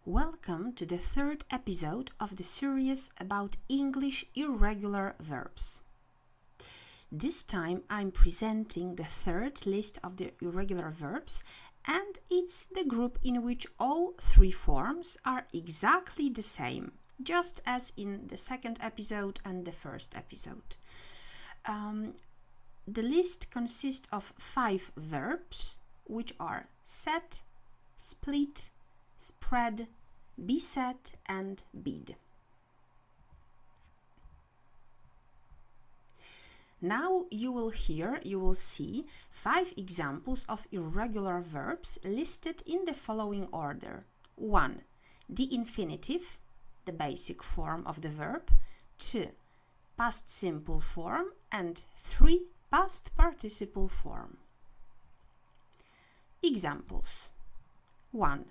Welcome to the third episode of the series about English irregular verbs. This time I'm presenting the third list of the irregular verbs, and it's the group in which all three forms are exactly the same, just as in the second episode and the first episode. The list consists of 5 verbs, which are set, split, spread, beset and bid. Now you will see 5 examples of irregular verbs listed in the following order. 1. The infinitive, the basic form of the verb. 2. Past simple form. And 3. Past participle form. Examples. 1.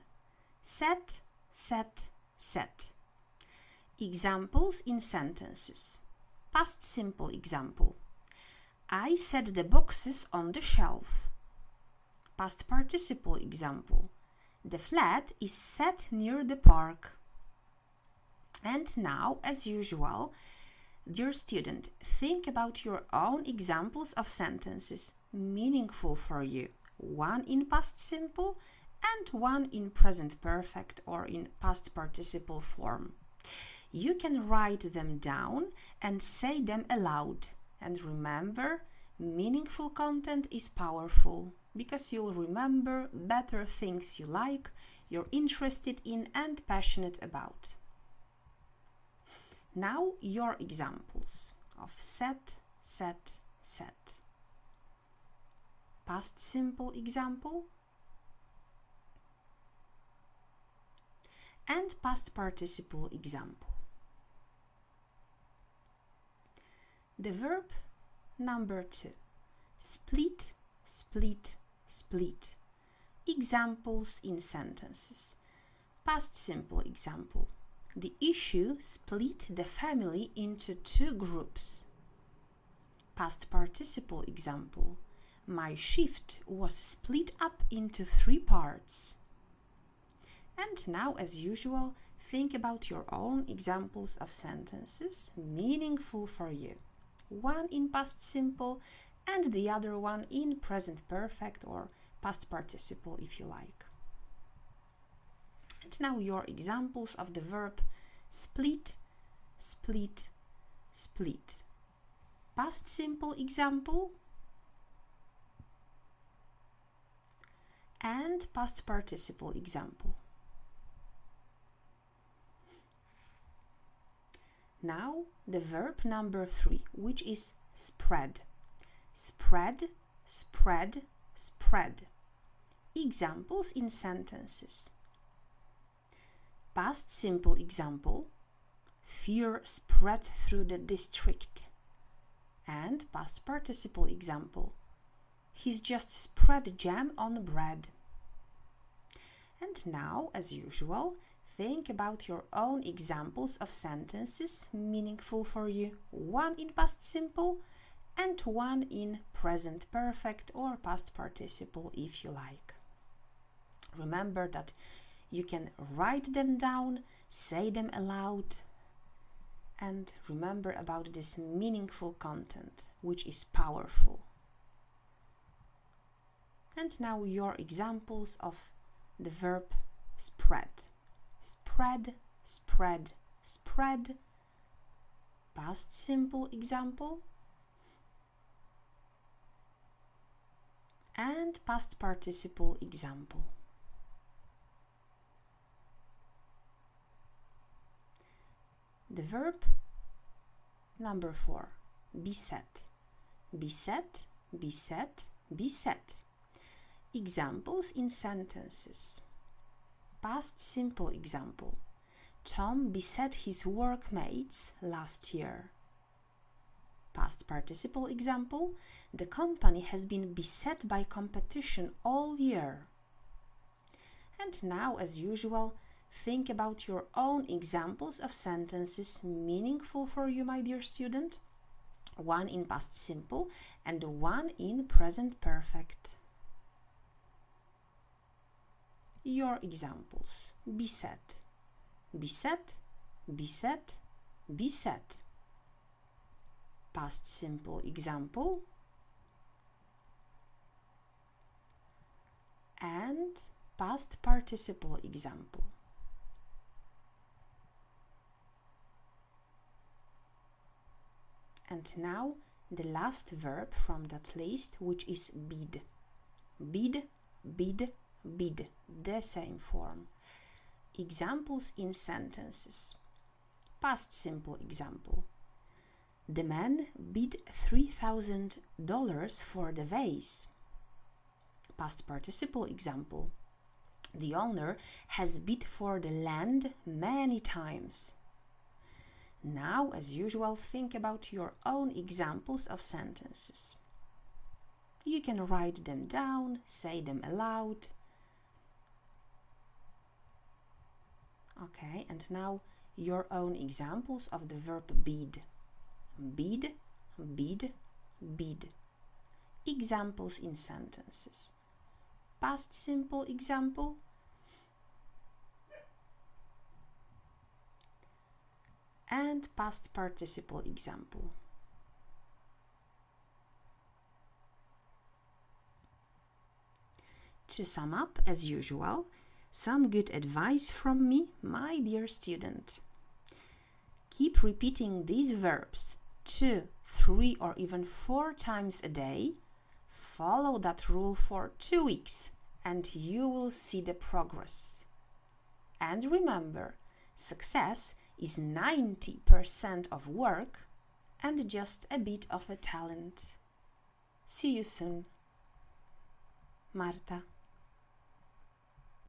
Set, set, set. Examples in sentences. Past simple example. I set the boxes on the shelf. Past participle example. The flat is set near the park. And now, as usual, dear student, think about your own examples of sentences meaningful for you. One in past simple and one in present perfect or in past participle form. You can write them down and say them aloud. And remember, meaningful content is powerful because you'll remember better things you like, you're interested in and passionate about. Now your examples of set, set, set. Past simple example and past participle example. The verb number 2. Split, split, split. Examples in sentences. Past simple example. The issue split the family into 2 groups. Past participle example. My shift was split up into 3 parts. And now, as usual, think about your own examples of sentences meaningful for you. One in past simple and the other one in present perfect or past participle if you like. And now your examples of the verb split, split, split. Past simple example and past participle example. Now the verb number 3, which is spread. Spread, spread, spread. Examples in sentences. Past simple example. Fear spread through the district. And past participle example. He's just spread jam on bread. And now, as usual, think about your own examples of sentences meaningful for you. One in past simple and one in present perfect or past participle if you like. Remember that you can write them down, say them aloud, and remember about this meaningful content, which is powerful. And now your examples of the verb spread. Spread, spread, spread. Past simple example and past participle example. The verb number 4. Beset. Beset, beset, beset. Examples in sentences. Past simple example. Tom beset his workmates last year. Past participle example. The company has been beset by competition all year. And now, as usual, think about your own examples of sentences meaningful for you, my dear student. One in past simple and one in present perfect. Your examples. Beset. beset, beset, beset. Past simple example and past participle example. And now the last verb from that list, which is bid. Bid, bid, bid, the same form. Examples in sentences. Past simple example. The man bid $3,000 for the vase. Past participle example. The owner has bid for the land many times. Now, as usual, think about your own examples of sentences. You can write them down, say them aloud. Okay, and now your own examples of the verb bid. Bid, bid, bid. Examples in sentences. Past simple example. And past participle example. To sum up, as usual, some good advice from me, my dear student. Keep repeating these verbs 2, 3 or even 4 times a day. Follow that rule for 2 weeks and you will see the progress. And remember, success is 90% of work and just a bit of a talent. See you soon. Marta.